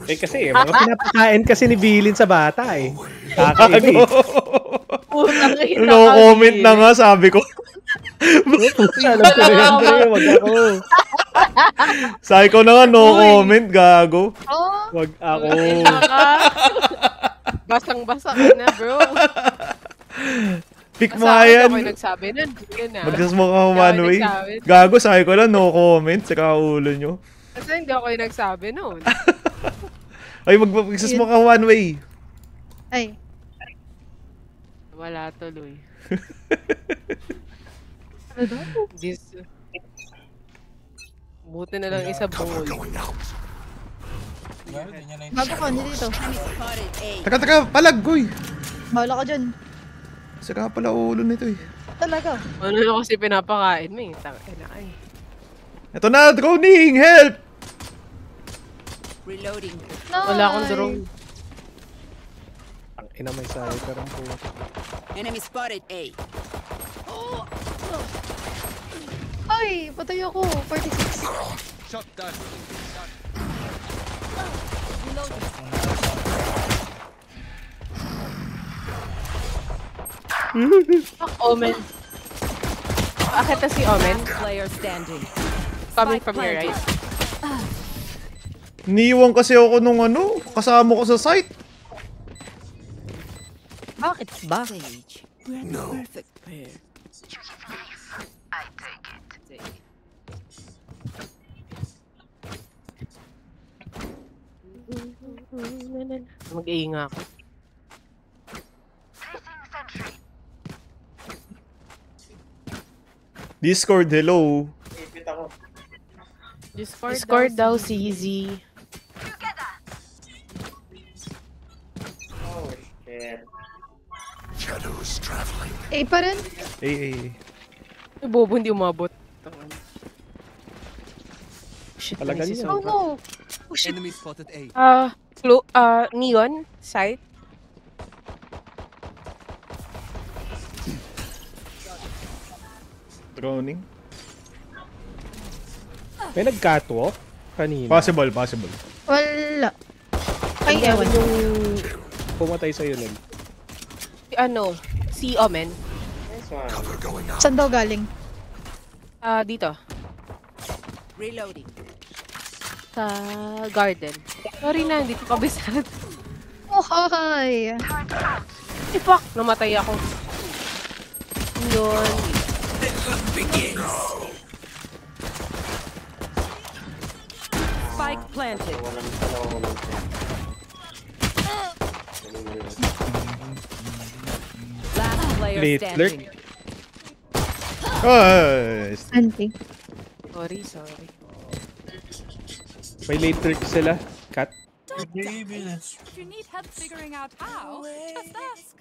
Eh kasi, mga pinapakain kasi ni Bilin sa bata eh. Kakain eh. No comment na nga, sabi ko. Alam ko na yan, pre. Wag ako. Sabi ko na nga, no comment, gago. Wag ako. Basang-basa ka na, bro. Pick mo nga yan. Ako nagsabi nun. Magsasmoke ako one way. Gago, sabi ko lang, no comment. Saka ulo nyo. Kasi hindi ako yung nagsabi nun. Ay, magsasmoke ako one way. Ay. Wala tuloy. Buti na lang isa boy. Bago ka, hindi dito. Taka, palag, goy. Bahala ka dyan. Saka pala ulo nito eh. Talaga. Ano na kasi pinapakain mo eh. Tangina ay. Ito na, droning! Help! Reloading. Wala akong drone. Ang ina may sayo pero ang puto. Enemy spotted A. Ay, patay ako. 46. Shot down. Omen. Bakit na si Omen? Player standing. Coming from your right. Niiwan kasi ako nung ano, kasama ko sa site. Bakit ba? Sage. We're the perfect pair. I take it. Mag-iinga ako. Discord, hello. Discord daw si Easy. A pa rin? Eh. Ay, bobo, hindi umabot. Shit, Talaga si niya. Oh Sobra. no. Oh shit. Enemy spotted A. Neon, site. Droning. May nag-catwalk kanina. Possible. Wala. Ay, ewan. Yung pumatay sa'yo nun. Si Omen. Saan daw galing? Dito. Reloading. Sa garden. Sorry na, hindi ko kabisado. Oh, hi. Ay, fuck! Namatay ako. Yun. Spike planted. Last player Late standing. Ay, Anti. Sorry. May late trick sila. Cat. If you need help figuring out how, just ask.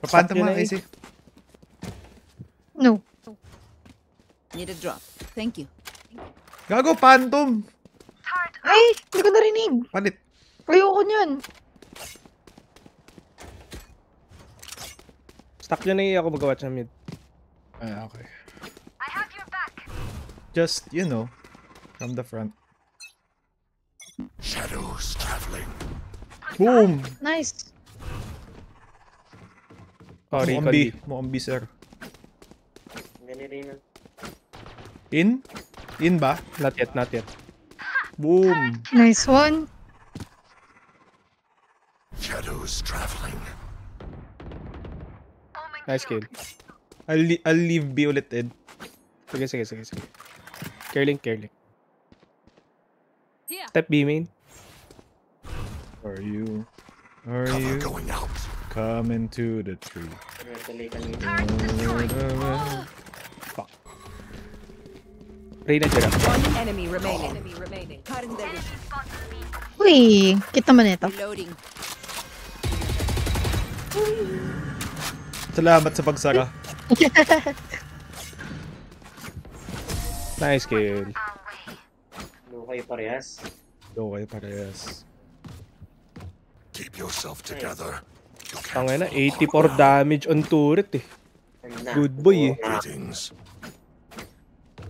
papanta Sakto mo na eh. kasi. No. Need a drop. Thank you. Gago, phantom. Ay, hindi ko narinig. Palit. Ayoko niyan. Stuck yun na ako mag-watch ng mid. Ah, okay. I have your back. Just, from the front. Shadows traveling. Boom! Nice. Sorry, Mukhang B, sir. In? In ba? Not yet. Boom! Nice one. Shadows traveling. Nice kill. I'll leave B ulit, Ed. Sige. Curling. Here. Step B main. Are you Going out. coming to the tree? Fuck. Reyna dyan. One enemy remaining. Cutting their vision. Uy, kita man ito. Reloading. Salamat sa pagsara. Nice kill. Okay, parehas. Okay, parehas. Keep yourself together. Tangay na, 84 damage on turret eh. Good boy eh. Greetings.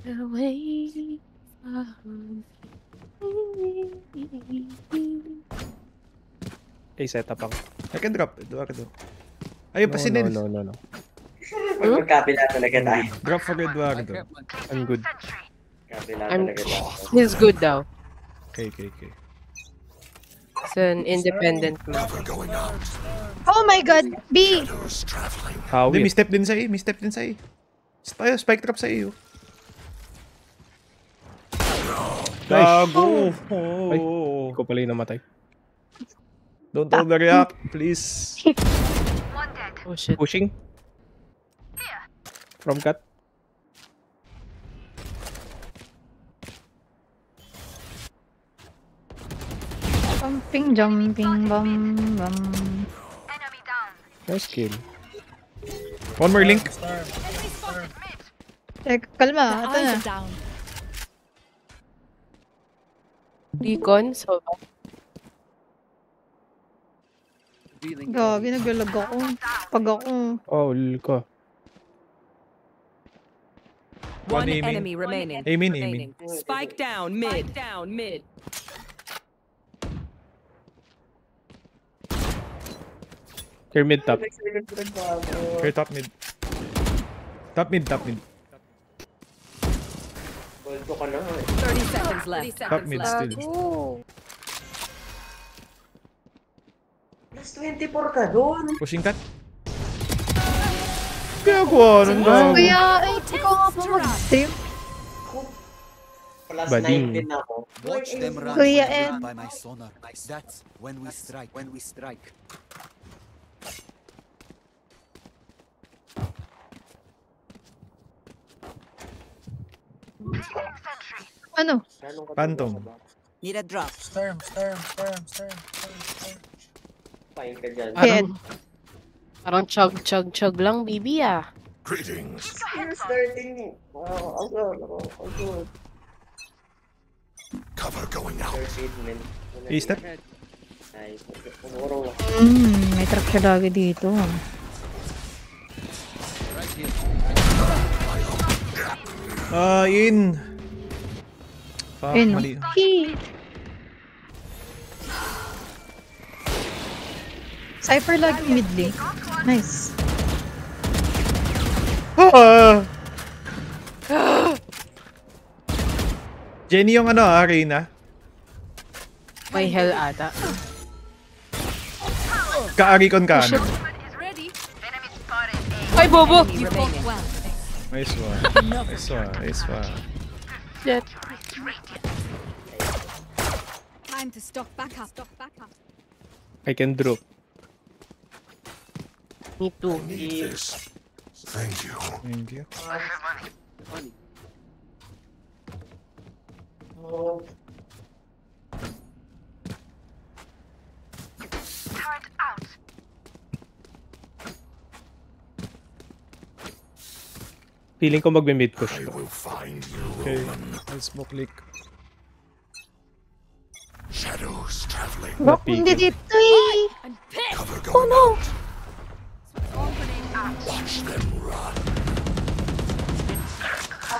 Away from Okay, set up ako. I can drop. Eduardo. Ayun pa si Nel. No. Magkabila talaga tayo. Drop for Eduardo. I'm good. Kabila I'm- talaga tayo. He's good daw. Okay. He's an independent man. Cover going out. Oh my god, B! Shadows traveling. How Hindi, may we? step din sa A. Tayo, spike trap sa A. Oh. Gago! Hindi ko pala yung namatay. Don't overreact, please. Oh shit. Pushing. From cut. Jumping, bum, bum. Nice kill. One more link. Kalma, ito na. down. Recon, so Gabi, naglalag ako. Pag ako. Oh, lul ko. One One aiming. enemy remaining. Aiming. Spike down mid. Clear mid top. Okay, top mid. Top mid. Bolto ka na. 30 seconds left. Top mid still. Plus 24 ka doon. Pushing cut. Ginagawa ng gago. Kuya, ay, ikaw nga po mag-stream. Plus Bading. 19 ako. Watch them run Kuya when Ed. lit by my sonar. That's when we strike. Ano? Ganun ka Phantom. doon, ba? Need a drop. Storm. Pahin ka dyan. Head. parang chug lang, baby ah. Greetings. You're starting. Wow, ang good. Cover going out. Third seed, men. A-step. Nice. Umurong ako. May truck siya lagi dito. In. Fuck, Ayun, no? mali. Cypher lagi mid lane. Nice. Ah! Jenny yung ano Reyna. May hell ata. Ka-Aricon ka ano. Ready? Ay, bobo! Enemy remaining. Nice one. Jet. Time to stock back up. I can drop. Me too. Need this. Thank you. Thank you. Oh, Feeling ko magbe-mid push I to. will find you. Okay, I'll smoke leak. Shadows traveling. Bak, hindi dito eh. Cover going out. Watch them run.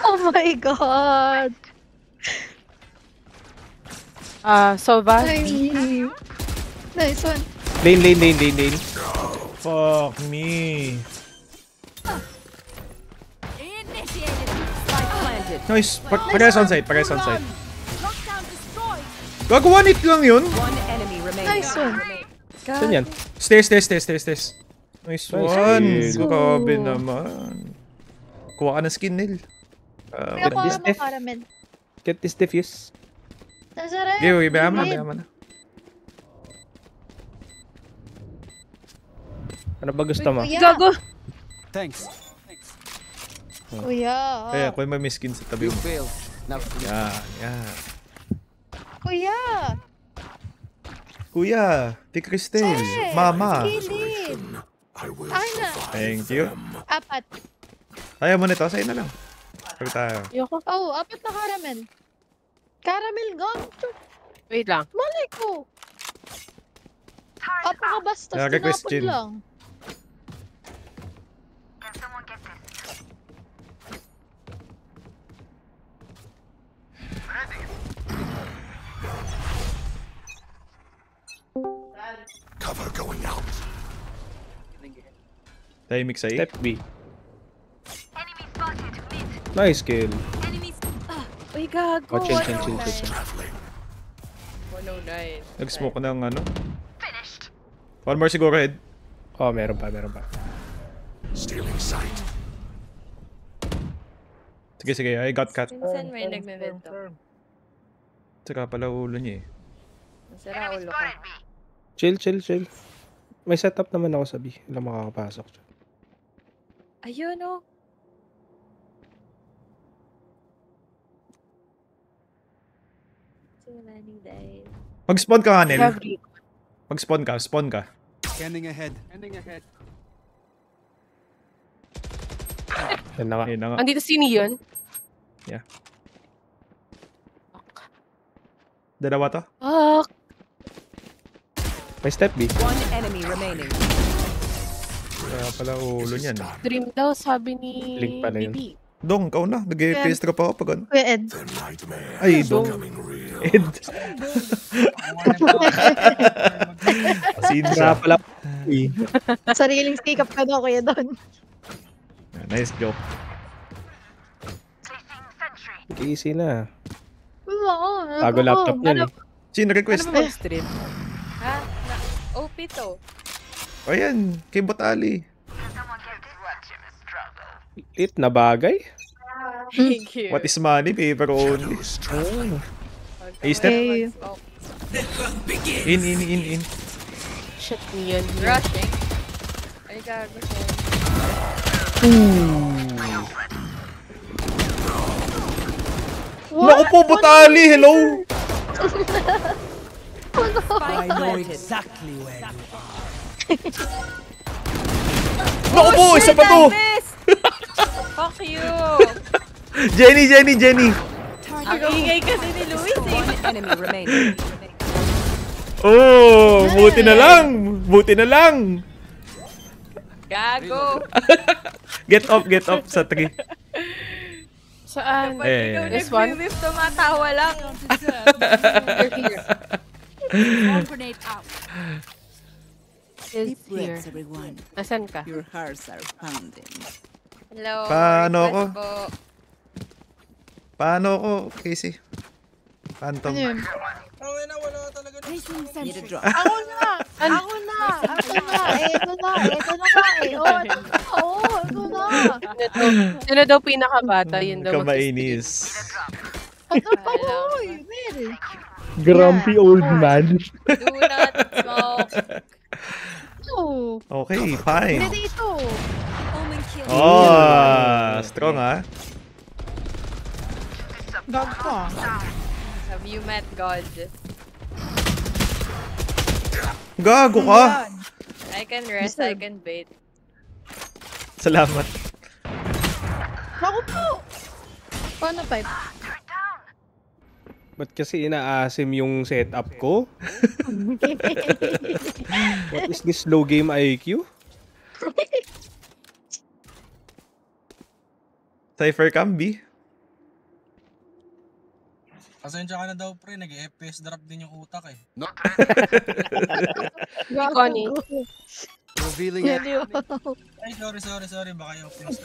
Oh my god. Sova. Ay. Nice one. Lane. Fuck me. Initiated. Spike planted. Nice. Parehas on site. Lockdown destroyed. Gago, 1 hit lang yun. One enemy remaining. Nice one. Saan yan? Stairs. Nice one. kill. Grabe naman. Kuha ka ng skin, Nil. Kuya, Get kuha this mo def. caramel. Get this defuse. Nasarap. Okay, bayama na. Ano ba gusto mo? Kuya. Gago! Thanks. Kuya. Kaya, kung may skin sa tabi You mo. failed. Now Yan. Kuya. Kuya, T. Cristel, Mama. Kilid. I will Ay na. survive Thank you. them. 4. Ayaw mo nito, sa'yo na lang. Pag tayo. Ayoko. Oh, 4 na caramel. Caramel gum. Wait lang. Malay ko. Apakabastos. Request Tinapon Jin. lang. Can someone get this? Cover going out. Tahimik sa Step B. Enemy spotted. Mid. Nice kill. Enemies. Uy, gago. Oh, chill. 109. Traveling. 109. Nag-smoke ng ano. Finished. One more siguro, head. Oh, meron pa. Stealing sight. Sige, I got cut. Minsan may nagme-vento. Saka pala ulo niya eh. Masara ulo ka. Chill. May setup naman ako sa B. Wala makakapasok dyan. Ayun, oh. Mag-spawn ka, Hanel. Gravity. Mag-spawn ka. Scanning ahead. Yan na nga. Ayun na nga. Andito si Neon. Yeah. Dalawa to? Ah, May step B. One enemy remaining. Kaya pala ulo niyan. dream daw, sabi ni Link pala yun. Bibi. Dong, ikaw na. Nag-FPS drop ako pag ano. Kuya Ed. The nightmare Ay, is Dong. becoming real. Ed. Sinsa. Kaya pala. Sariling sikap ka daw, Kuya Don. Nice joke. Placing sentry. Easy na. Wala ko. Tago laptop niyan eh. Sino request? Ano mag-stream? Ha? OP to. O yan, kay Botali. Someone get it. Watch him struggle. Lit na bagay. Thank you. What is money? Paper only. Shadows traveling. Hey, step. Okay. In. Shit, Neon. Rushing. Ay, gago siya. Naku po, Botali! Hello! I know exactly where you are. Naku po, isa pa to! Fuck you! Jenny! Ang ingay kasi ni Luis eh. One enemy remaining. Oh, buti na lang! Gago! Get up sa 3. Saan? Eh. This one? Tumatawa lang. You're here. Bomb grenade out. Is Deep here. breaths, everyone. Asan ka? Your hearts are pounding. Hello. Paano ako? request po. Paano ako, Casey? Phantom. Ano yun? Need a drop. Ako na! Ito na! Sino daw pinakabata? Yun daw Kamainis. Uy, Mel! Grumpy old man. Do not smoke. Oh, Okay, fine. hindi dito. Omen kill. Oh, strong ah. Gag ka. Have you met God? Gago ka! I can rest, I can bait. Salamat. Ako po! Paano pipe? Ba't kasi inaasim yung setup ko? What is this low game IQ? Cypher Cambi. Pasensya ka na daw pre, nag-FPS drop din yung utak eh. Connie. Revealing it. Ay, sorry, baka yung FPS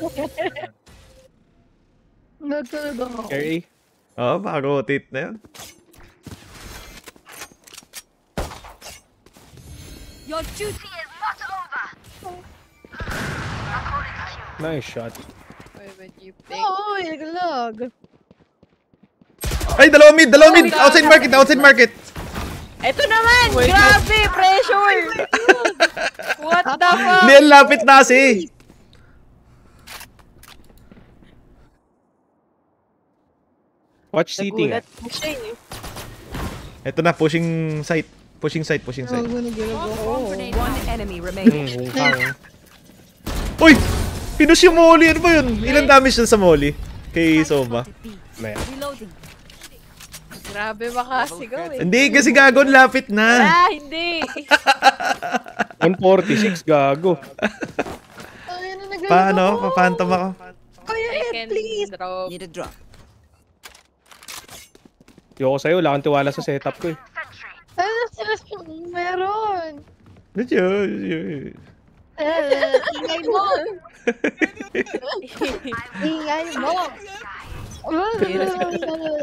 Nagtulog ako. Carry? Oo, baka rotate na yun. Your duty is not over. Nice shot. Why would you pick? Oo, naglag. Ay, dalawa mid! Outside market! Ito naman! Grabe! Pressure! What the fuck? Hindi, ang lapit na kasi. Watch seating. Nagulat mo siya eh. Ito na, pushing site. Pushing site. Gago na ginagawa ko. One enemy remaining. Uy! Pinush yung molly. Ano ba yun? Ilan damage na sa molly? Kay Soma. Maya. reloading. Grabe makasigaw eh. Hindi, kasi gagon lapit na. Ah, hindi! 146, gago. Ay, ano naglalaro Paano? ko? Paphantom ako. Kuya I Ed, can please. drop. Need a drop. Yoko sa'yo, wala kang tiwala sa setup ko eh. Ano? Meron. Ingay mo! Ingay mo!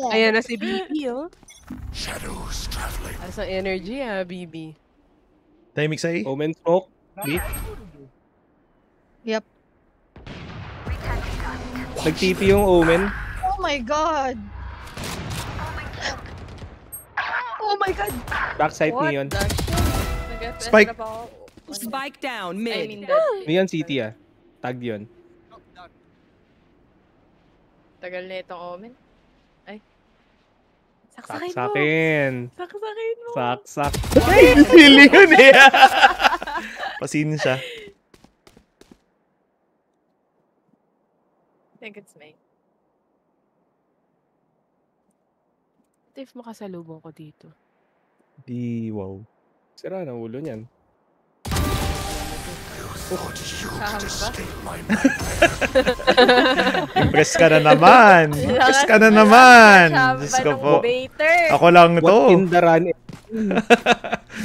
Ayan na si BB, oh. Shadows traveling. Asa energy, BB. Timing sa A. Omen smoke. B. Yep. Nag-TP yung Omen. Oh my god! Oh my god! Backside Neon. Spike. Spike down mid. Neon City ah. Tag yun. Tagal na itong Omen. Ay. Saksakin mo. Saksakin. Saksakin mo. Saksak. Ay, feeling yun eh. Pasin siya. I think it's me. Ito if makasalubong ko dito. Di, wow. Sira na ulo niyan. Impress ka na naman. Impress ka na naman. Diyos ko po. Ako lang What to. in the run?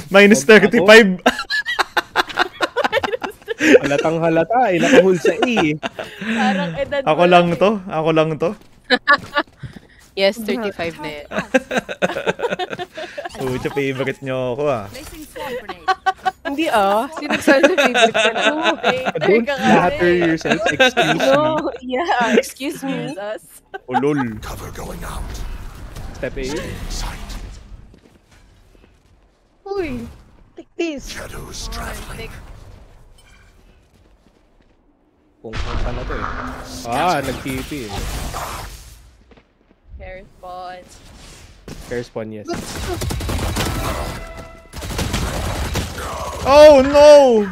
Minus 35. Halatang halata eh. Nakahul sa A eh. Parang edad Ako lang to. Ako lang to. Yes, 35 na yan. Pucha, favorite nyo ako ah. Hindi sinagsabi sa favorite ka na. Don't flatter yourself. Excuse me. No, yeah. Excuse me. Ulol. Cover going out. Step A. Sight. Uy! Take this! Shadows traveling. Punghang pa na to eh. Nag-TP eh. Hair spawn. Fair spawn, yes. Oh no!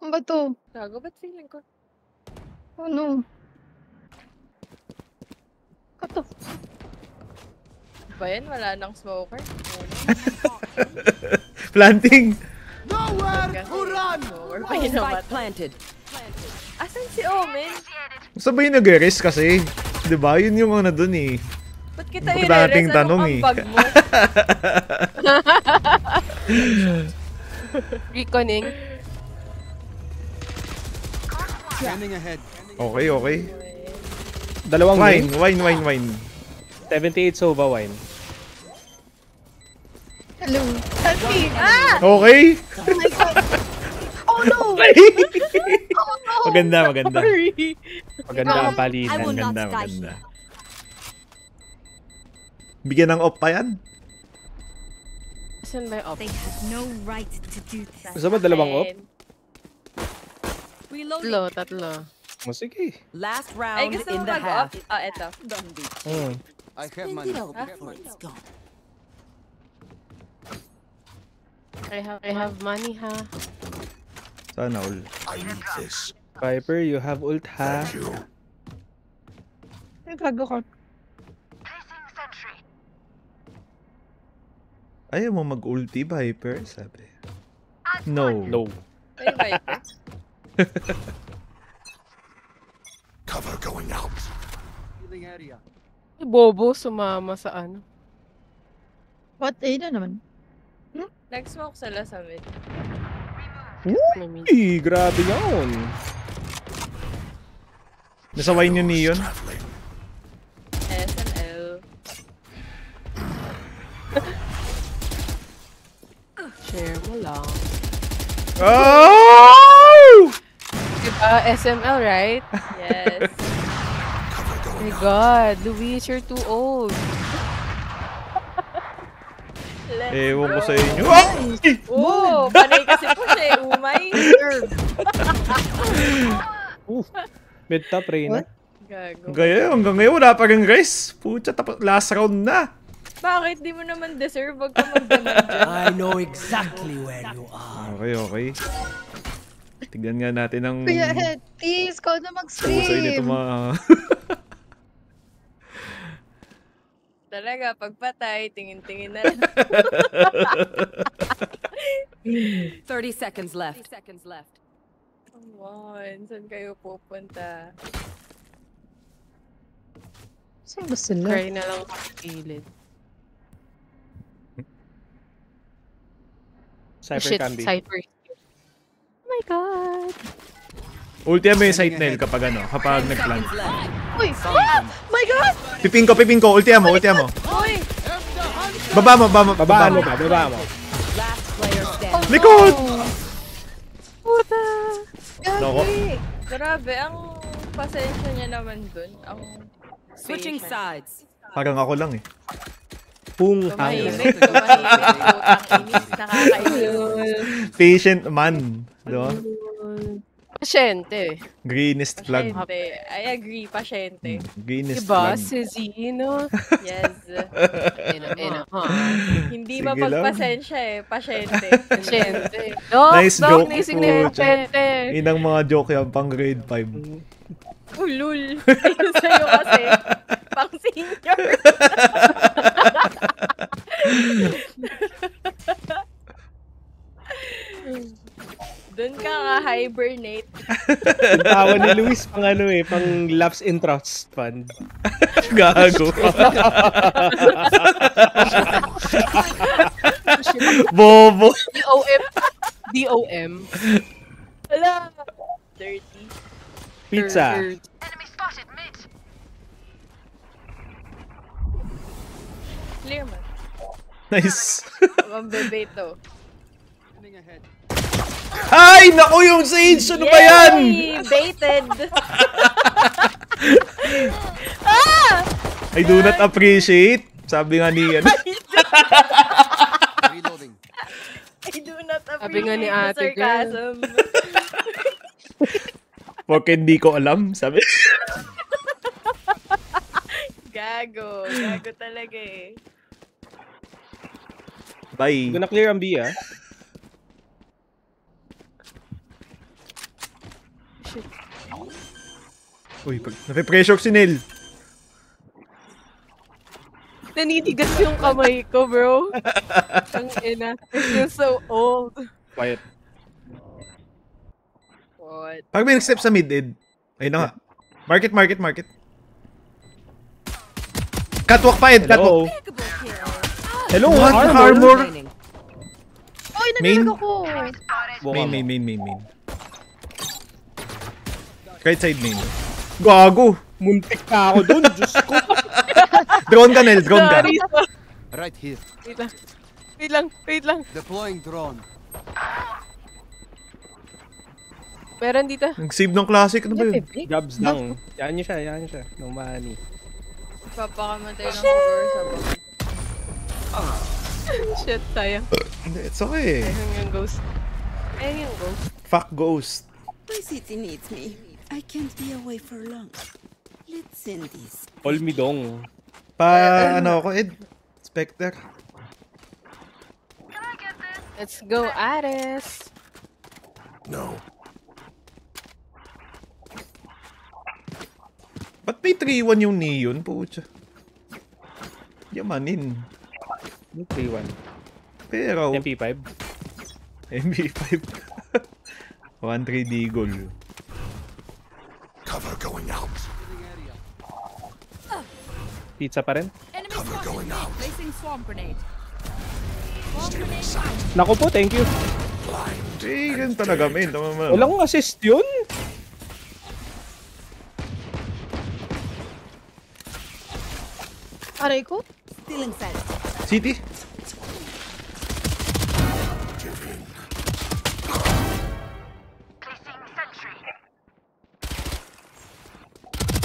Ano ba to? Gago, ba't feeling ko? Ano? Kato. Ba yan? Wala nang smoker? Planting. Nowhere to run! Spike planted. Asan si Omen? Sabay nag-rest kasi. Diba? Yun yung ano dun eh. Ba't kita Bakit i-reres? nating tanong Anong eh? ambag mo? Reconning. Scanning ahead. Okay, okay. Dalawang Wine, wine. wine. 78 Sova wine. Hello. Help me! Okay. Oh my god! Oh no! Oh no! Maganda. Maganda ang palitan. Maganda. Bigyan ng op pa yan. Saan ba yung op? They have no right to do this. Gusto mo dalawang op? Tatlo. O sige. Last Ay, round gusto in mo the mag-op? half. Eto. I have money. It's gone. I have money, ha? Sana all. I need this. Viper, you have ult ha? Thank you. Ay, gago ko. Placing sentry. Ayaw mo mag-ulti, Viper? Sabi. No. Ay, Viper. Cover going out. Healing area. Ay, bobo, sumama sa ano. What? Na naman. Nag-smoke sila sa mid. Uy, grabe yun. Nasa wine yun Neon. Traveling. SNL. Share mo lang. Oh! Diba, SML, right? Yes. Oh my god, Luis, you're too old. Ewan ko sa inyo. Oh, panay kasi po siya eh, umay. Mid top, Reyna. Gago. Gaya, hanggang ngayon wala pa rin guys. Pucha, tapos last round na. Bakit di mo naman deserve? Wag ka magdamag dyan. I know exactly where you are. Okay. Tignan nga natin ang Kuya Head, please, call na pusay nito mag-stream. mga... Talaga, pagpatay, tingin-tingin na lang. 30 seconds left. Come on, saan kayo pupunta? Saan ba sila? Cry na lang sa gilid. Cypher Shit, can be. Cypher. Oh my god. Ulti mo yung sight nail kapag ano, kapag nag-plant. Uy! Ah! My God! Piping ko, ulti mo. Uy! Baba mo. Baba mo ba? Baba mo. Last player standing. Likod! Puta. Nako. Grabe, ang pasensya niya naman dun. Ang Switching patient. sides. Parang ako lang eh. Pung Tumahimik, putang inis, nakakainis. Patient man. Diba? Pasyente. Greenest flag. Pasyente. I agree, pasyente. Greenest Diba? flag. Si Zino. Yes. Ina, ha? Hindi Sige mapagpasensya eh, pasyente. Pasyente. Dok, Nice Dok, joke. nising na yung pasyente. Inang mga joke yan, pang grade 5. Ulul. Ayun sa'yo kasi. Pang senior. Doon ka hibernate. Yung tawa ni Luis pang ano eh, pang Laughs in Trust Fund. Gago. Bobo. DOM. Wala. Dirty. Pizza. Enemy spotted mid. Clear man. Nice. Mambebe to. Ay, naku yung Sage! Ano ba yan? Yay! Baited. I do not appreciate. Sabi nga ni ano. Reloading. I do not Sabi nga ni appreciate the ate girl. sarcasm. Porque hindi ko alam. Sabi. Gago. Gago talaga eh. Bye. Gonna clear ang B ah. Uy, nape-pressure si Nel. Nanitigas yung kamay ko, bro. Ang ina. I feel so old. Quiet. What? Pag may nag-step sa mid-ed. Ayun na nga. Market. Catwalk pa, Ed. Catwalk. Hello, What? armor. Armor. Uy, Main. naglag ako. Buka mo. Main. Right side main. Gago. Muntik ka ako dun, Diyos ko. Drone ka, Nel. Drone ka. Sorry. Right here. Wait lang. Deploying drone. Meron dito. Nag-save ng classic. Ano ba yun? Jobs lang. Yan niyo siya. No money. Papakamatay lang siguro sa baka. Shit, sayang. Hindi, it's okay. Ayun yung ghost. Fuck ghost. My city needs me. I can't be away for long. Let's end this. All me dong. Ano ako, Ed? Spectre. Let's go, Ares. No. Ba't may 3-1 yung Neon? Pucha. Yamanin. 3-1. Pero... MP5. MP5. 1-3 Deagle. Cover going out. Pizza pa rin. Enemy Cover spotted going mid. out. Placing swarm grenade. Stealing sight. Naku po, thank you. Blind. Eh, ganun talaga, men. Tama mo. Walang assist yun. Aray ko? Stealing sight. City? Give in. Placing sentry.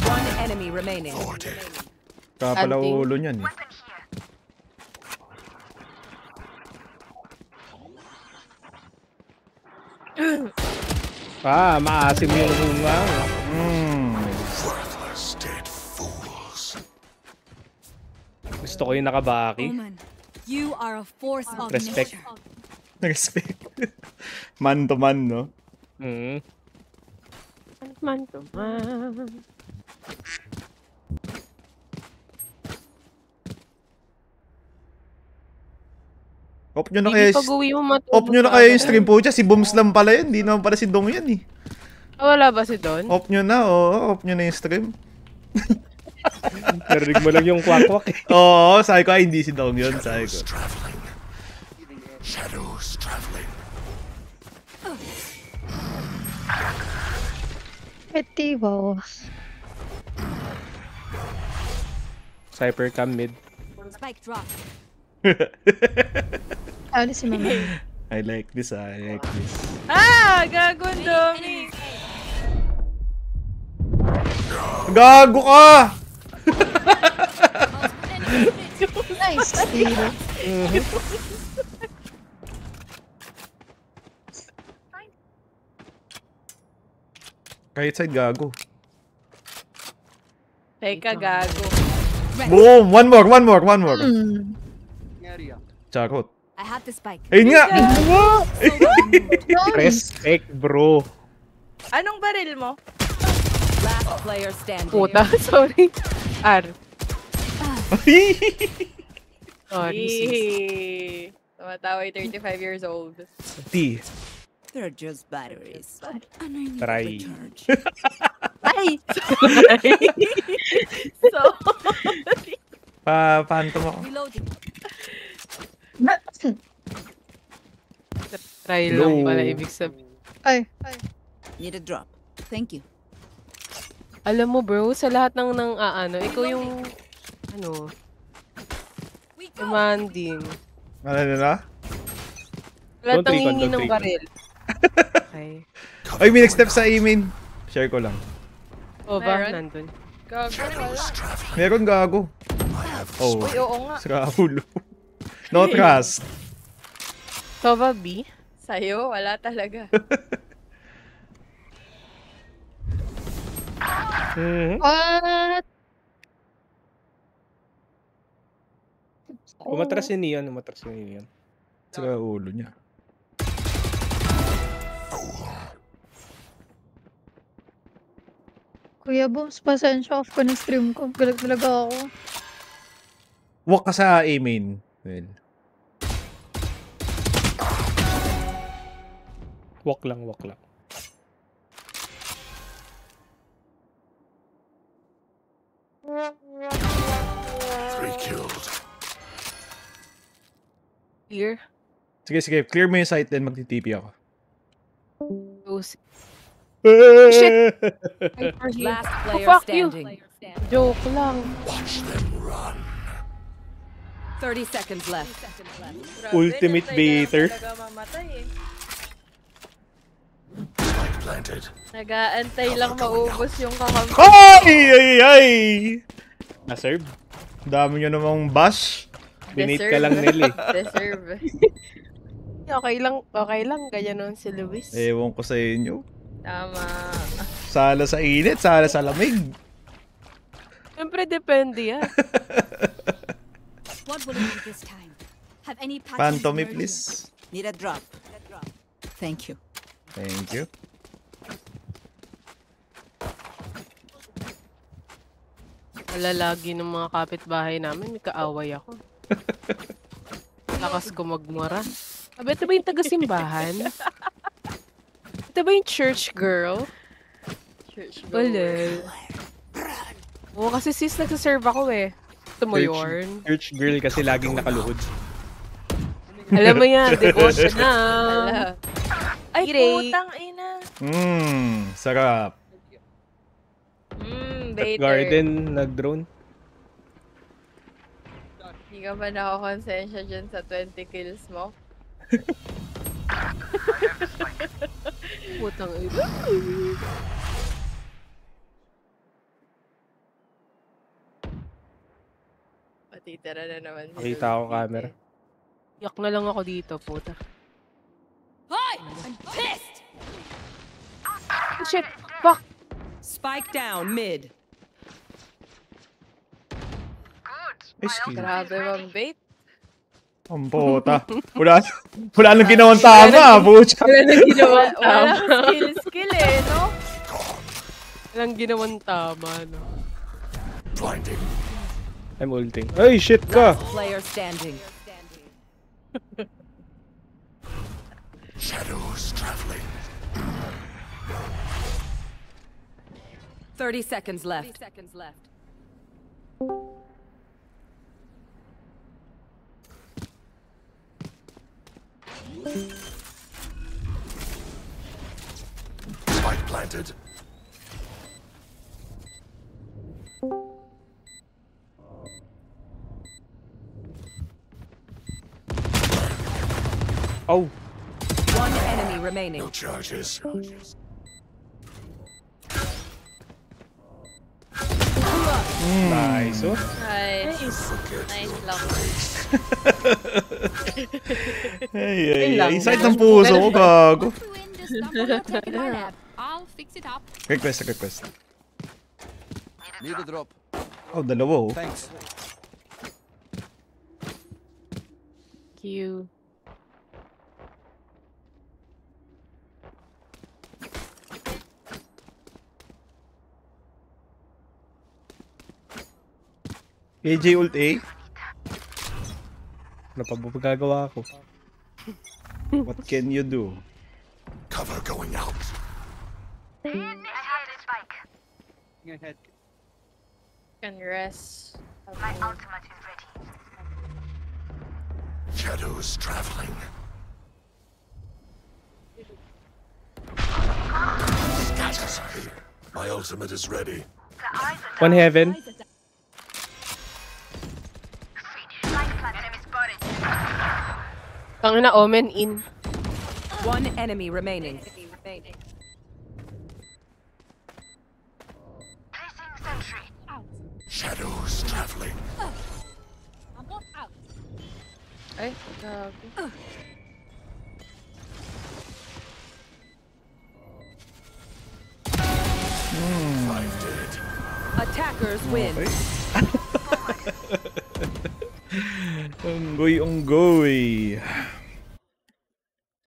One enemy remaining. Forwarded. Kapala Hunting. ulo niyan eh. Weapon here. Maasim yung hungang. Worthless dead fools. Gusto ko yung nakabaki. Omen, you are a force of Respect. nature. Respect. Man to man, no? Man to man. Off nyo na Hindi kaya... pag-uwi mo matulog. Off nyo na kaya yung stream po siya. Si Booms lang pala yan. Hindi naman pala si Dong yan eh. Wala ba si Don? Off nyo na, oo. Off nyo na yung stream. Narinig mo lang yung kwak-kwak eh. Oo, sabi ko, ay hindi si Dong yun. Sabi ko. Shadows traveling. Shadows traveling. Etibo. Cypher cam mid. Spike drop. Ano si Mama? I like this, I like this. Ah! Gagawin Domi! Gago ka! Nice. Hero. Kahit side gago. Teka, gago. Boom! One more. Charot. I have the spike. Ayun nga! Respect, bro. Anong baril mo? Last player standing. Puta, sorry. R. Sorry, sis. Eee. Tumataway 35 years old. T. They're just batteries. And I need Try. a recharge. Ay! So, Paano mo? Reloading. Try lang pala ibig sabihin. Ay. Need a drop. Thank you. Alam mo bro, sa lahat ng ikaw yung, demanding. Ano na? Lahat Don't ng recon, hingi don't ng recon. baril. Okay. Ay, may next step sa amin. Share ko lang. O ba? Meron? Nandun. gago, wala. Meron gago. Oh, Uy, oo nga. sira ulo. No trust. Sova B? Sa'yo, wala talaga. What? Umatras si Neon, Sira ulo niya. Kuya Booms, pasensya off ko na stream ko. Galag talaga ako. Walk ka sa A-main. Well, Walk lang. 3 killed. Clear? sige. Clear mo yung site then magti-TP ako. Shit! Last player Fuck you! standing. Joke lang. Watch them run. 30 seconds left. Ultimate baiter. Talaga mamatay eh. Spike planted. Nag-aantay lang maubos yung kakampi. Ay! Na-serve. Dami nyo namang bash. Binate ka lang, Nelly. Deserve. Okay lang. Ganyan nun si Luis. Ewan ko sa inyo. Tama. Sala sa init, sala sa lamig. Siyempre, depende yan. What will you need this time? Have any patches Phantom me, emerged? please. Need a drop. Thank you. Thank you. Malalagi ng mga kapitbahay namin, may kaaway ako. Lakas ko magmura. Ito ba yung taga-simbahan? Ito ba yung church girl? Church Wala. Oo, kasi sis, nagsaserve ako eh. Gusto mo yun? Church girl kasi laging nakaluhod. Alam mo yan, devotion na. Ala. Ay, Great. putang ina. Sarap. Baiter. Garden, nag-drone. Hindi ka ba nakakonsensya dyan sa 20 kills mo? Putang ina. Patitira na naman. si Nakita ko Luis camera. Yak na lang ako dito, puta. Hi! I'm pissed! Shit! Fuck! Spike down mid. Grabe bang bait? Ang puta. Wala nang ginawang tama, pucha. Wala nang ginawang Walang skill eh, no? Walang ginawang tama, no? Blinding. I'm ulting. Ay, shit ka! Player standing. Shadows traveling. 30 seconds left. Spike planted. Oh. One enemy remaining. No charges. Nice, oh. Nice. Nice lang. Ay, side ng puso ko, gago. I'll fix it up. Request. Need a drop. Oh, dalawa, oh. Thanks. Q. AJ ult A? Ano pa ba magagawa ko? What can you do? Cover going out. Can rest. My ultimate is ready. Shadows traveling. Scatter. My ultimate is ready. One heaven. Enemy spotted. Ang na Omen in. One enemy remaining. Placing sentry. Shadows traveling. I'm not out. Ay, gago. Five dead. Attackers win. Unggoy.